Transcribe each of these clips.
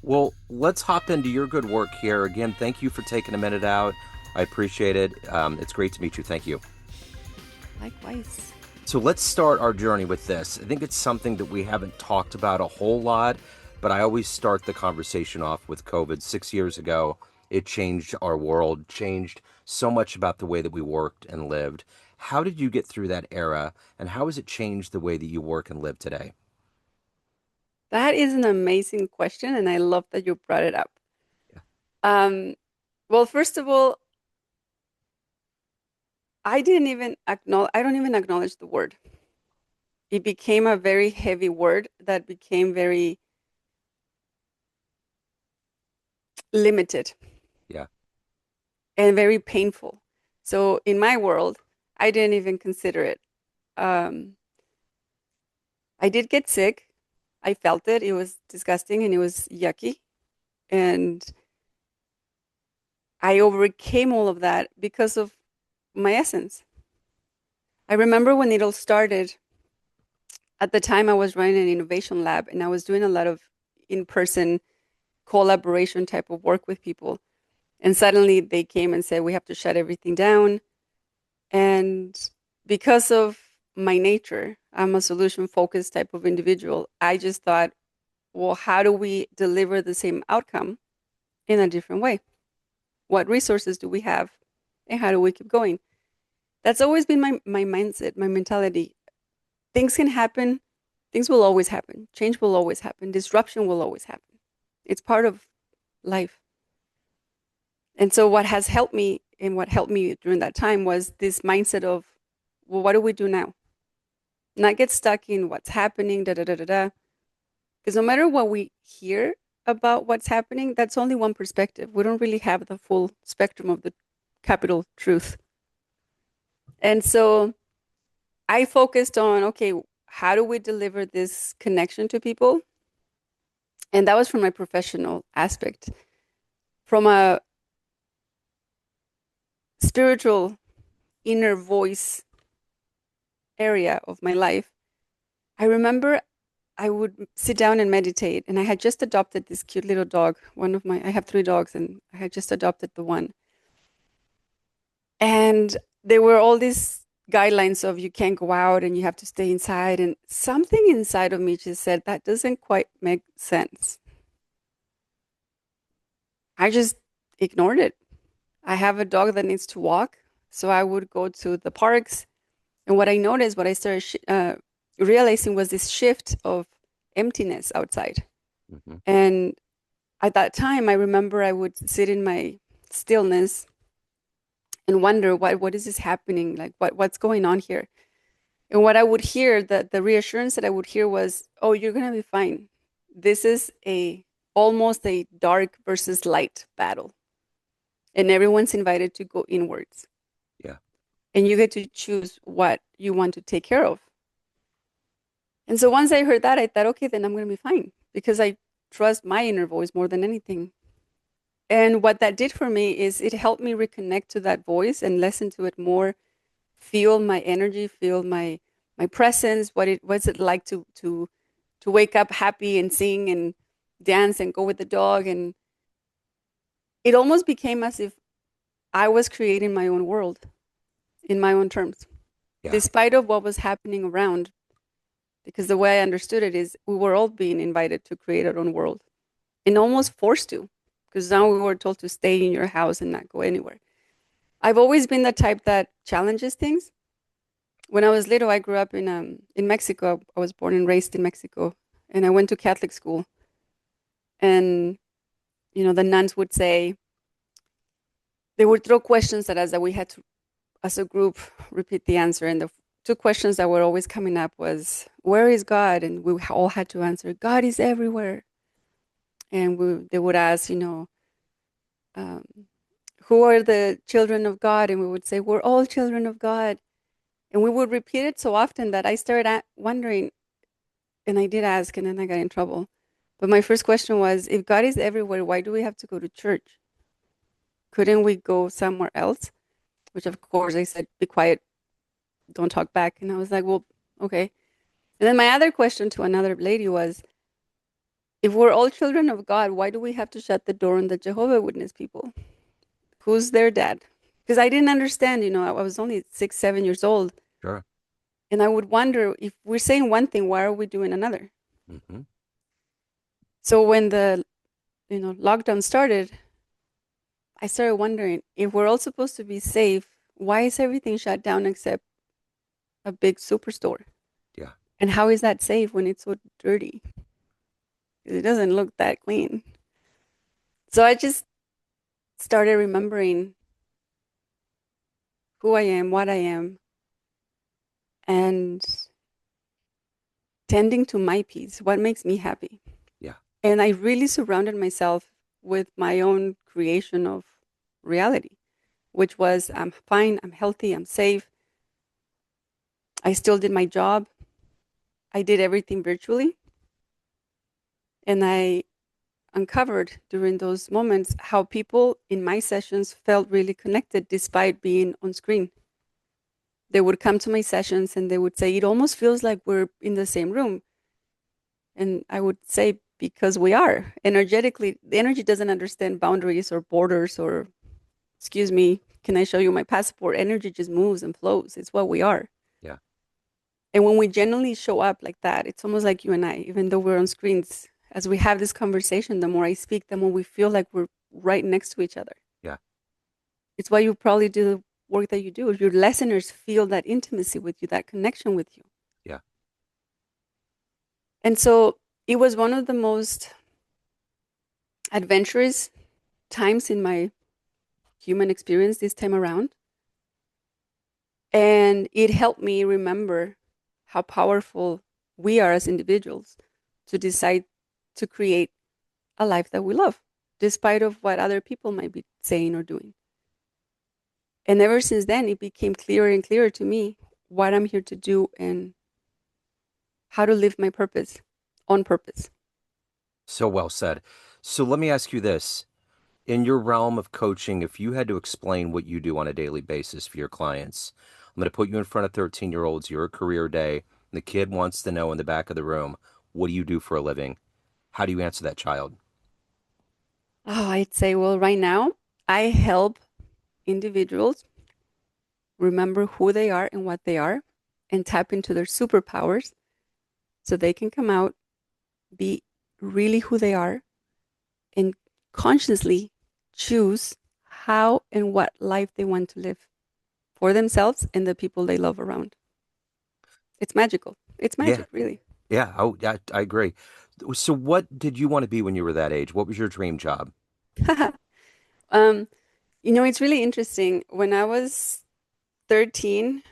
Well, let's hop into your good work here. Again, thank you for taking a minute out. I appreciate it. It's great to meet you. Thank you. Likewise. So let's start our journey with this. I think it's something that we haven't talked about a whole lot, but I always start the conversation off with COVID. 6 years ago, it changed our world, changed so much about the way that we worked and lived. How did you get through that era, and how has it changed the way that you work and live today? That is an amazing question, and I love that you brought it up. Yeah. Um, well, first of all, I don't even acknowledge the word. It became a very heavy word that became very limited Yeah. and very painful. So in my world, I didn't even consider it. Um, I did get sick. I felt it. It was disgusting and it was yucky. And I overcame all of that because of my essence. I remember when it all started, at the time I was running an innovation lab and I was doing a lot of in-person collaboration type of work with people. And suddenly they came and said, we have to shut everything down. And because of my nature, I'm a solution focused type of individual. I just thought, well, how do we deliver the same outcome in a different way? What resources do we have? And how do we keep going? That's always been my mindset, my mentality. Things can happen. Things will always happen. Change will always happen. Disruption will always happen. It's part of life. And so, what has helped me and what helped me during that time was this mindset of, well, what do we do now? Not get stuck in what's happening, da da da da da. Because no matter what we hear about what's happening, that's only one perspective. We don't really have the full spectrum of the capital truth. And so, I focused on, okay, how do we deliver this connection to people? And that was from my professional aspect. From a spiritual inner voice area of my life, I remember I would sit down and meditate. And I had just adopted this cute little dog. I have three dogs, and I had just adopted the one. And there were all these guidelines of you can't go out and you have to stay inside. And something inside of me just said, that doesn't quite make sense. I just ignored it. I have a dog that needs to walk. So I would go to the parks. And what I noticed, what I started realizing was this shift of emptiness outside. Hmm. And at that time, I remember I would sit in my stillness and wonder what is this happening? Like what's going on here? And what I would hear, the reassurance that I would hear was, oh, you're gonna be fine. This is a almost a dark versus light battle. And everyone's invited to go inwards. Yeah. And you get to choose what you want to take care of. And so once I heard that, I thought, okay, then I'm gonna be fine because I trust my inner voice more than anything. And what that did for me is it helped me reconnect to that voice and listen to it more, feel my energy, feel my presence, what's it like to wake up happy and sing and dance and go with the dog. And it almost became as if I was creating my own world in my own terms, Yeah. despite of what was happening around. Because the way I understood it is we were all being invited to create our own world and almost forced to, because now we were told to stay in your house and not go anywhere. I've always been the type that challenges things. When I was little, I grew up in Mexico. I was born and raised in Mexico, and I went to Catholic school. And the nuns would say they would throw questions at us that we had to, as a group, repeat the answer. And the two questions that were always coming up was, "Where is God?" And we all had to answer, "God is everywhere." And they would ask, um, "Who are the children of God?" And we would say, "We're all children of God." And we would repeat it so often that I started wondering, and I did ask, and then I got in trouble. But my first question was, if God is everywhere, why do we have to go to church? Couldn't we go somewhere else? Which, of course, I said, be quiet, don't talk back. And I was like, well, okay. And then my other question to another lady was, If we're all children of God, why do we have to shut the door on the Jehovah Witness people? Who's their dad? Because I didn't understand, I was only 6, 7 years old. Sure. And I would wonder, if we're saying one thing, why are we doing another? Hmm. So when the, lockdown started, I started wondering, if we're all supposed to be safe, why is everything shut down except a big superstore? Yeah. And how is that safe when it's so dirty? It doesn't look that clean. So I just started remembering who I am, what I am, and tending to my peace, what makes me happy. Yeah. And I really surrounded myself with my own creation of reality, which was, I'm fine, I'm healthy, I'm safe. I still did my job. I did everything virtually. And I uncovered during those moments how people in my sessions felt really connected despite being on screen. They would come to my sessions and they would say, it almost feels like we're in the same room. And I would say, because we are energetically, the energy doesn't understand boundaries or borders or, excuse me, can I show you my passport? Energy just moves and flows. It's what we are. Yeah. And when we genuinely show up like that, it's almost like you and I, even though we're on screens, as we have this conversation, the more I speak, the more we feel like we're right next to each other. Yeah. It's why you probably do the work that you do. Your listeners feel that intimacy with you, that connection with you. Yeah. And so it was one of the most adventurous times in my human experience this time around. And it helped me remember how powerful we are as individuals to decide to create a life that we love, despite of what other people might be saying or doing. And ever since then, it became clearer and clearer to me what I'm here to do and how to live my purpose on purpose. So well said. So let me ask you this. In your realm of coaching, if you had to explain what you do on a daily basis for your clients, I'm going to put you in front of 13-year-olds, you're a career day, and the kid wants to know in the back of the room, what do you do for a living? How do you answer that child? Oh, I'd say, well, right now, I help individuals remember who they are and what they are and tap into their superpowers so they can come out, be really who they are, and consciously choose how and what life they want to live for themselves and the people they love around. It's magical. It's Yeah. magic, really. Yeah. Oh, yeah, I agree. So what did you want to be when you were that age? What was your dream job? um, it's really interesting. When I was 13,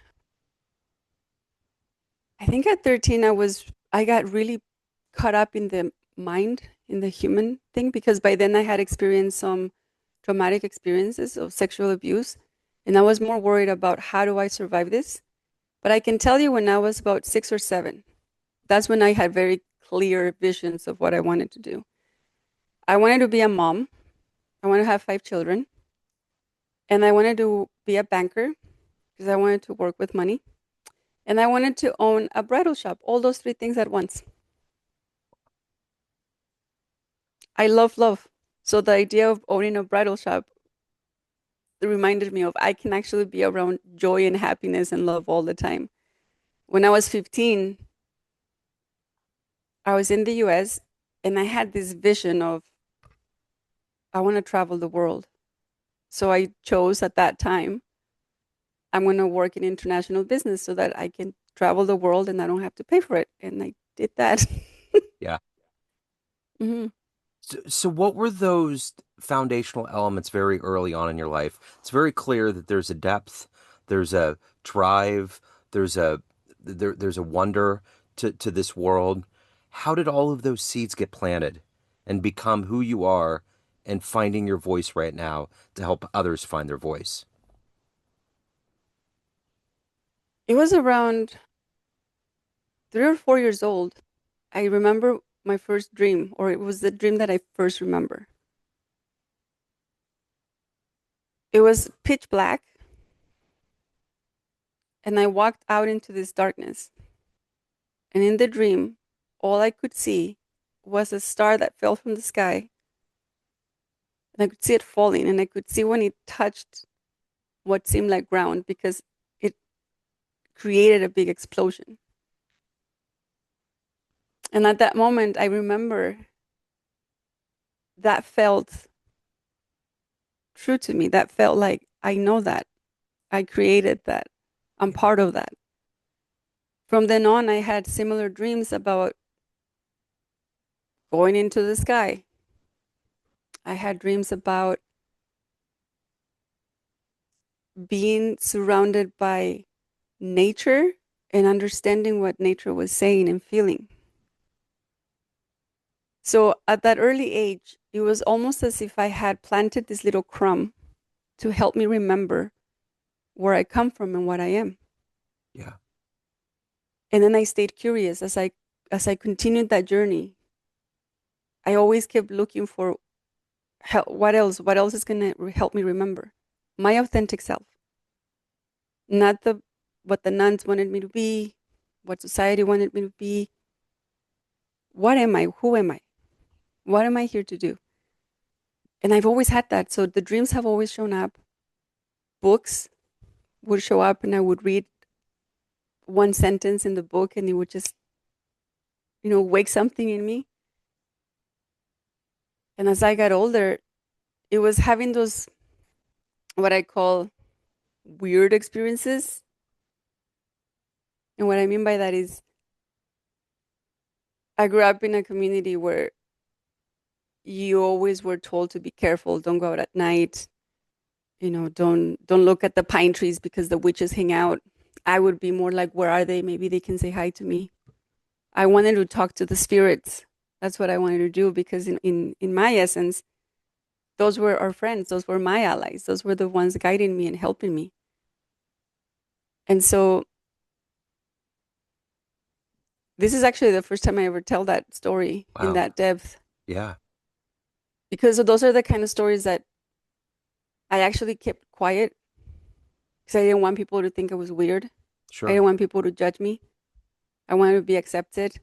I think at 13, I got really caught up in the mind, in the human thing, because by then I had experienced some traumatic experiences of sexual abuse. And I was more worried about how do I survive this. But I can tell you when I was about 6 or 7, that's when I had very clear visions of what I wanted to do. I wanted to be a mom. I wanted to have 5 children. And I wanted to be a banker because I wanted to work with money. And I wanted to own a bridal shop, all those three things at once. I love love. So the idea of owning a bridal shop reminded me of I can actually be around joy and happiness and love all the time. When I was 15, I was in the US and I had this vision of I want to travel the world. So I chose at that time, I'm going to work in international business so that I can travel the world and I don't have to pay for it. And I did that. Yeah. Hmm. So what were those foundational elements very early on in your life? It's very clear that there's a depth, there's a drive, there's there's a wonder to this world. How did all of those seeds get planted and become who you are and finding your voice right now to help others find their voice? It was around 3 or 4 years old. I remember my first dream, or it was the dream that I first remember. It was pitch black, and I walked out into this darkness. And in the dream, all I could see was a star that fell from the sky. And I could see it falling, and I could see when it touched what seemed like ground because it created a big explosion. And at that moment, I remember that felt true to me. That felt like I know that. I created that. I'm Yeah. part of that. From then on, I had similar dreams about going into the sky. I had dreams about being surrounded by nature and understanding what nature was saying and feeling. So at that early age, it was almost as if I had planted this little crumb to help me remember where I come from and what I am. Yeah. And then I stayed curious as I continued that journey. I always kept looking for help, what else is going to help me remember my authentic self, not the what the nuns wanted me to be, what society wanted me to be. What am I? Who am I? What am I here to do? And I've always had that. So the dreams have always shown up. Books would show up and I would read one sentence in the book and it would just, wake something in me. And as I got older, it was having those, what I call weird experiences. And what I mean by that is I grew up in a community where you always were told to be careful, don't go out at night, don't look at the pine trees because the witches hang out. I would be more like, where are they? Maybe they can say hi to me. I wanted to talk to the spirits. That's what I wanted to do because in my essence, those were our friends. Those were my allies. Those were the ones guiding me and helping me. And so this is actually the first time I ever tell that story in Wow. that depth Yeah. because those are the kind of stories that I actually kept quiet because I didn't want people to think I was weird. I Sure. didn't want people to judge me. I wanted to be accepted.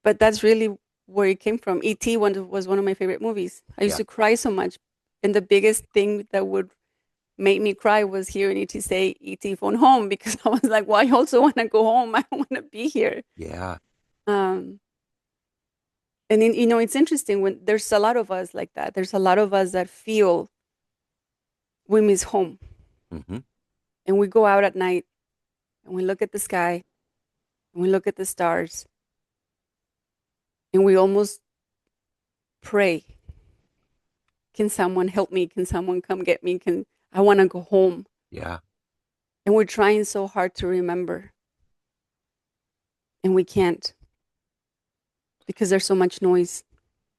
But that's really where it came from. E.T. was one of my favorite movies. I used Yeah. to cry so much. And the biggest thing that would make me cry was hearing E.T. say, E.T. phone home, because I was like, well, I also want to go home. I don't want to be here. Yeah. Um, and then, it's interesting when there's a lot of us like that. There's a lot of us that feel we miss home. Hmm. And we go out at night and we look at the sky and we look at the stars and we almost pray, can someone help me? Can someone come get me? I want to go home? Yeah. And we're trying so hard to remember and we can't because there's so much noise.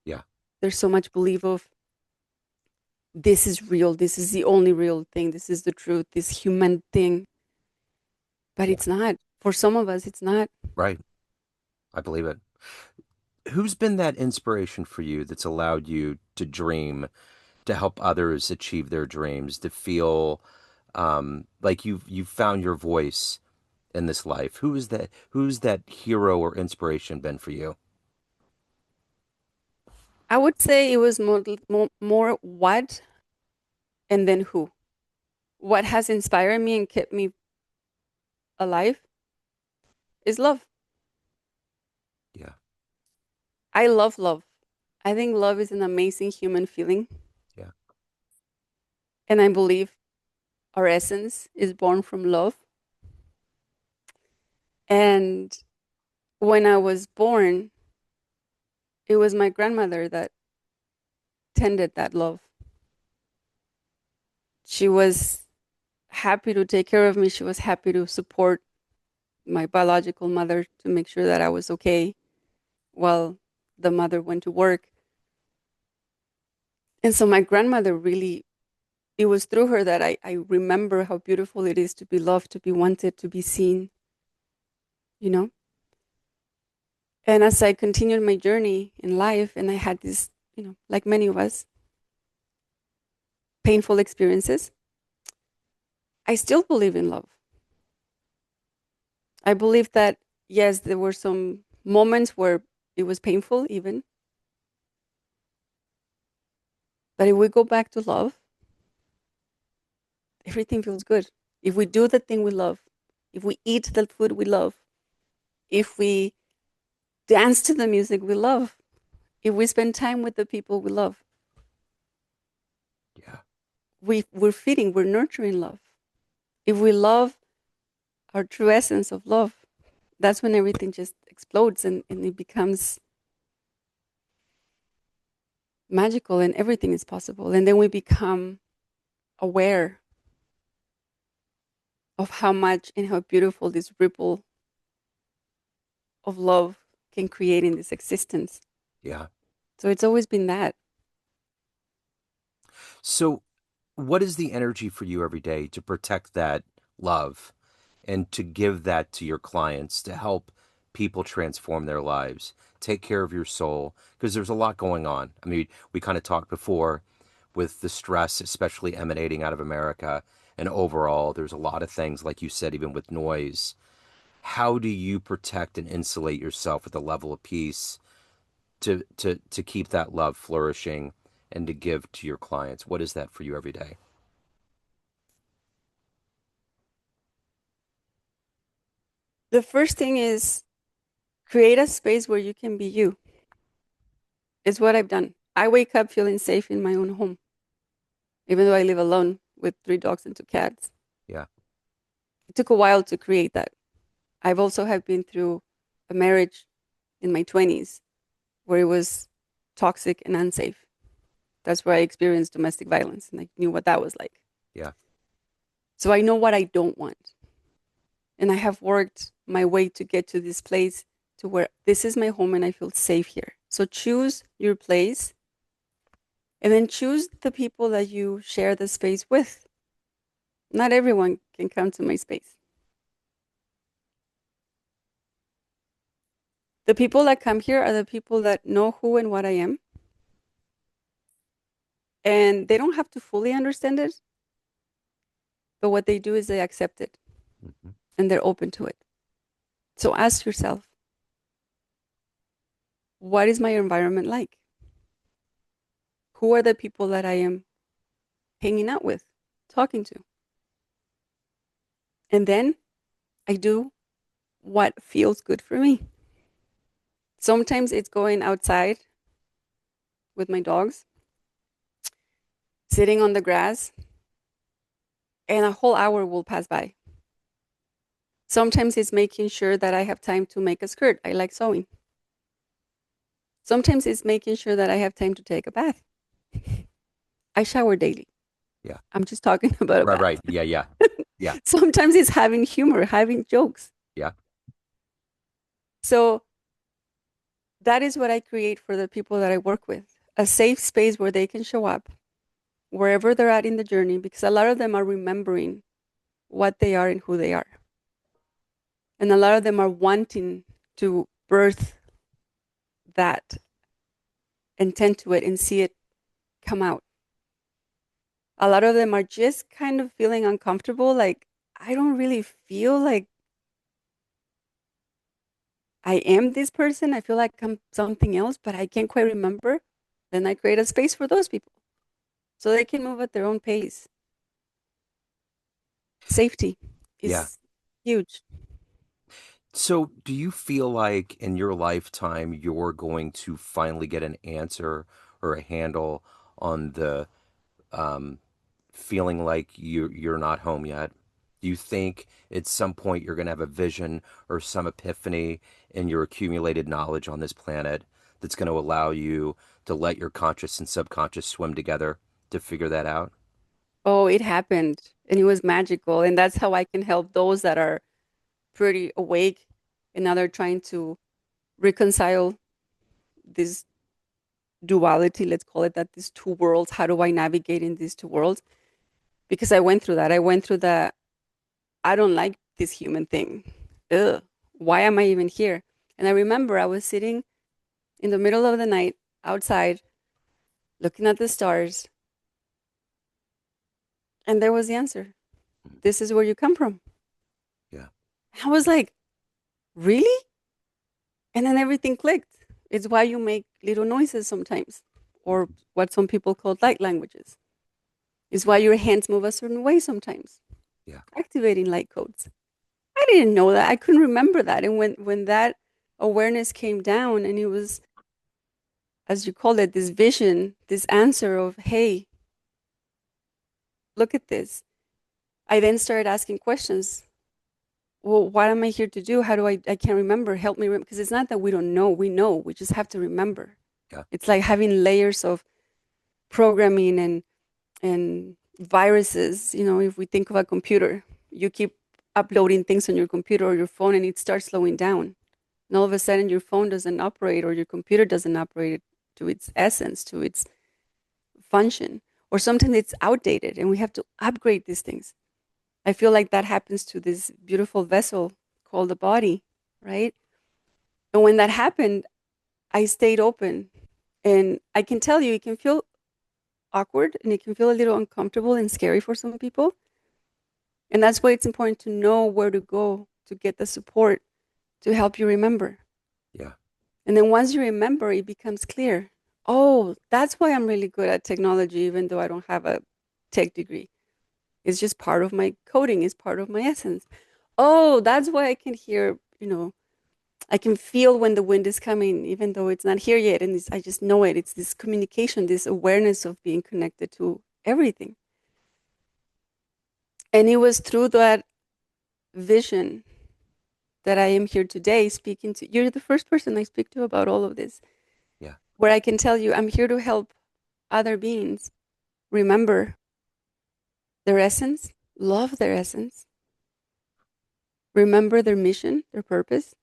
Yeah. There's so much belief of this is real. This is the only real thing. This is the truth, this human thing. But Yeah. it's not. For some of us, it's not. Right. I believe it. Who's been that inspiration for you that's allowed you to dream, to help others achieve their dreams, to feel like you've found your voice in this life? Who's that hero or inspiration been for you? I would say it was more what and then who. What has inspired me and kept me alive is love. Yeah. I love love. I think love is an amazing human feeling. Yeah. And I believe our essence is born from love. And when I was born, it was my grandmother that tended that love. She was happy to take care of me. She was happy to support my biological mother to make sure that I was okay while the mother went to work. And so my grandmother really, it was through her that I remember how beautiful it is to be loved, to be wanted, to be seen, you know? And as I continued my journey in life and I had this, like many of us, painful experiences, I still believe in love. I believe that, yes, there were some. moments where it was painful, even. But if we go back to love, everything feels good. If we do the thing we love, if we eat the food we love, if we dance to the music we love, if we spend time with the people we love, Yeah. we're feeding, we're nurturing love. If we love our true essence of love, that's when everything just explodes and it becomes magical and everything is possible. And then we become aware of how much and how beautiful this ripple of love can create in this existence. Yeah. So it's always been that. So, what is the energy for you every day to protect that love and to give that to your clients to help people transform their lives, take care of your soul? Because there's a lot going on. I mean, we kind of talked before with the stress, especially emanating out of America. And overall, there's a lot of things, like you said, even with noise. How do you protect and insulate yourself with a level of peace to keep that love flourishing and to give to your clients? What is that for you every day? The first thing is create a space where you can be you. It's what I've done. I wake up feeling safe in my own home, even though I live alone with 3 dogs and 2 cats. Yeah. It took a while to create that. I've also have been through a marriage in my 20s where it was toxic and unsafe. That's where I experienced domestic violence and I knew what that was like. Yeah. So I know what I don't want. And I have worked my way to get to this place to where this is my home and I feel safe here. So choose your place and then choose the people that you share the space with. Not everyone can come to my space. The people that come here are the people that know who and what I am. And they don't have to fully understand it, but what they do is they accept it Hmm. and they're open to it. So ask yourself, what is my environment like? Who are the people that I am hanging out with, talking to? And then I do what feels good for me. Sometimes it's going outside with my dogs, sitting on the grass, and a whole hour will pass by. Sometimes it's making sure that I have time to make a skirt. I like sewing. Sometimes it's making sure that I have time to take a bath. I shower daily. Yeah. I'm just talking about a Right. bath. Right. Yeah. Yeah. Yeah. Sometimes it's having humor, having jokes. Yeah. So that is what I create for the people that I work with, a safe space where they can show up wherever they're at in the journey, because a lot of them are remembering what they are and who they are. And a lot of them are wanting to birth that and tend to it and see it come out. A lot of them are just kind of feeling uncomfortable, like, I don't really feel like I am this person. I feel like I'm something else, but I can't quite remember. Then I create a space for those people so they can move at their own pace. Safety Yeah. is huge. So, do you feel like in your lifetime you're going to finally get an answer or a handle on the um, feeling like you're not home yet? Do you think at some point you're going to have a vision or some epiphany in your accumulated knowledge on this planet that's going to allow you to let your conscious and subconscious swim together to figure that out? Oh, it happened and it was magical. And that's how I can help those that are pretty awake and now they're trying to reconcile this duality, let's call it that, these two worlds. How do I navigate in these two worlds? Because I went through that. I went through the, I don't like this human thing. Ugh, why am I even here? And I remember I was sitting in the middle of the night outside looking at the stars, and there was the answer. This is where you come from. Yeah. I was like, really? And then everything clicked. It's why you make little noises sometimes, or what some people call light languages. It's why your hands move a certain way sometimes, Yeah. activating light codes. I didn't know that. I couldn't remember that. And when that awareness came down and it was, as you call it, this vision, this answer of, hey, look at this. I then started asking questions. Well, what am I here to do? How do I can't remember. Help me. Because it's not that we don't know. We know. We just have to remember. Yeah. It's like having layers of programming and viruses. If we think of a computer, you keep uploading things on your computer or your phone and it starts slowing down. And all of a sudden your phone doesn't operate or your computer doesn't operate to its essence, to its function, or sometimes it's outdated and we have to upgrade these things. I feel like that happens to this beautiful vessel called the body, right? And when that happened, I stayed open. And I can tell you, it can feel awkward and it can feel a little uncomfortable and scary for some people. And that's why it's important to know where to go to get the support to help you remember. Yeah. And then once you remember, it becomes clear. Oh, that's why I'm really good at technology, even though I don't have a tech degree. It's just part of my coding, it's part of my essence. Oh, that's why I can hear, I can feel when the wind is coming, even though it's not here yet. And I just know it. It's this communication, this awareness of being connected to everything. And it was through that vision that I am here today speaking to you're the first person I speak to about all of this, Yeah. where I can tell you I'm here to help other beings remember their essence, love their essence, remember their mission, their purpose,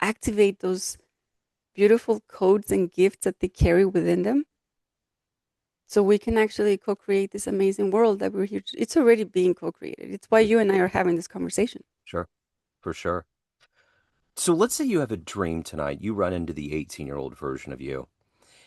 activate those beautiful codes and gifts that they carry within them so we can actually co-create this amazing world that we're here to. It's already being co-created. It's why Yeah. you and I are having this conversation. Sure. For sure. So let's say you have a dream tonight. You run into the 18-year-old version of you,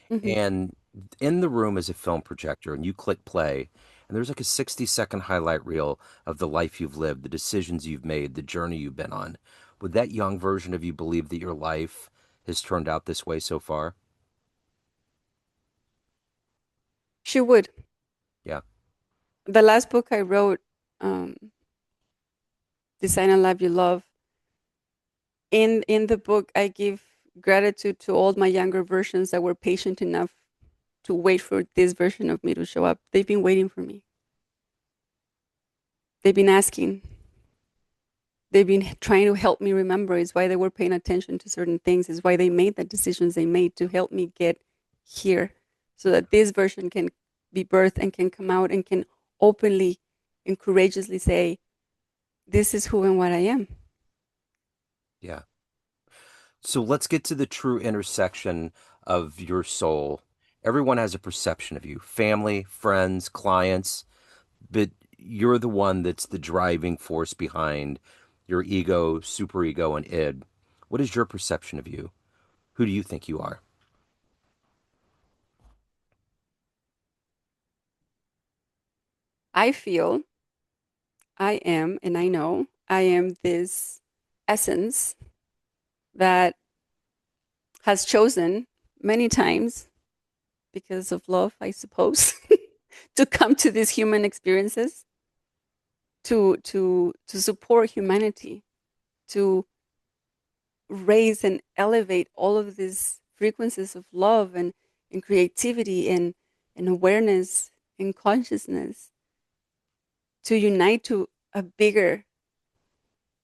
Hmm. and in the room is a film projector, and you click play, and there's like a 60-second highlight reel of the life you've lived, the decisions you've made, the journey you've been on. Would that young version of you believe that your life has turned out this way so far? She would. Yeah. The last book I wrote, um, Design a Life You Love, in the book I give gratitude to all my younger versions that were patient enough to wait for this version of me to show up. They've been waiting for me. They've been asking. They've been trying to help me remember. Is why they were paying attention to certain things. Is why they made the decisions they made to help me get here, so that this version can be birthed and can come out and can openly and courageously say, "This is who and what I am." Yeah. So let's get to the true intersection of your soul. Everyone has a perception of you, family, friends, clients, but you're the one that's the driving force behind your ego, superego, and id. What is your perception of you? Who do you think you are? I feel I am, and I know I am this essence that has chosen many times because of love, I suppose, to come to these human experiences to support humanity, to raise and elevate all of these frequencies of love and creativity and awareness and consciousness to unite to a bigger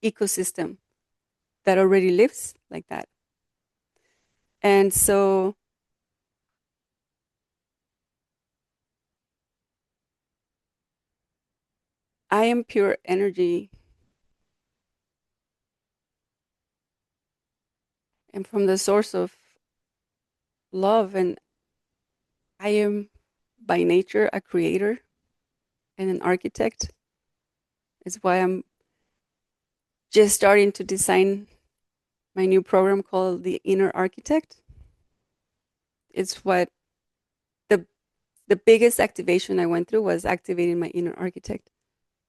ecosystem that already lives like that. And so I am pure energy and from the source of love. And I am by nature a creator and an architect. Is why I'm just starting to design my new program called The Inner Architect. It's what the the biggest activation I went through was activating my inner architect.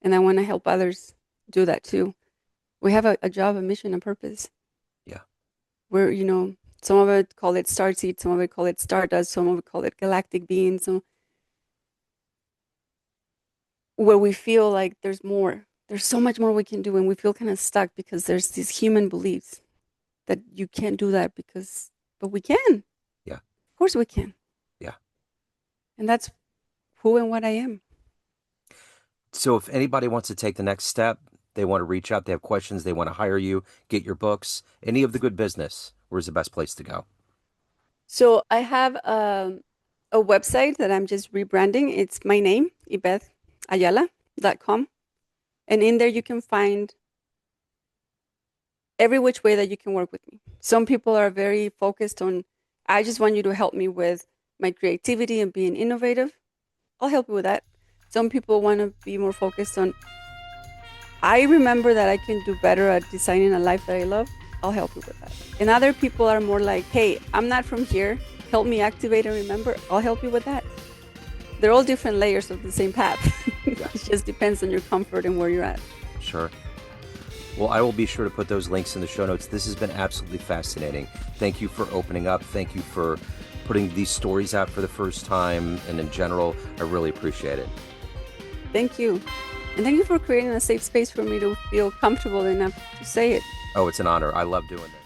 And I want to help others do that too. We have a job, a mission, a purpose. Yeah. Where, some of it call it starseed, some of it call it stardust, some of it call it galactic beings, where we feel like there's more. There's so much more we can do, and we feel kind of stuck because there's these human beliefs that you can't do that but we can. Yeah. Of course we can. Yeah. And that's who and what I am. So if anybody wants to take the next step, they want to reach out, they have questions, they want to hire you, get your books, any of the good business, where's the best place to go? So I have a website that I'm just rebranding. It's my name, ibethayala.com. And in there you can find every which way that you can work with me. Some people are very focused on, I just want you to help me with my creativity and being innovative. I'll help you with that. Some people want to be more focused on, I remember that I can do better at designing a life that I love. I'll help you with that. And other people are more like, hey, I'm not from here. Help me activate and remember. I'll help you with that. They're all different layers of the same path. Yeah. It just depends on your comfort and where you're at. Sure. Well, I will be sure to put those links in the show notes. This has been absolutely fascinating. Thank you for opening up. Thank you for putting these stories out for the first time. And in general, I really appreciate it. Thank you. And thank you for creating a safe space for me to feel comfortable enough to say it. Oh, it's an honor. I love doing this.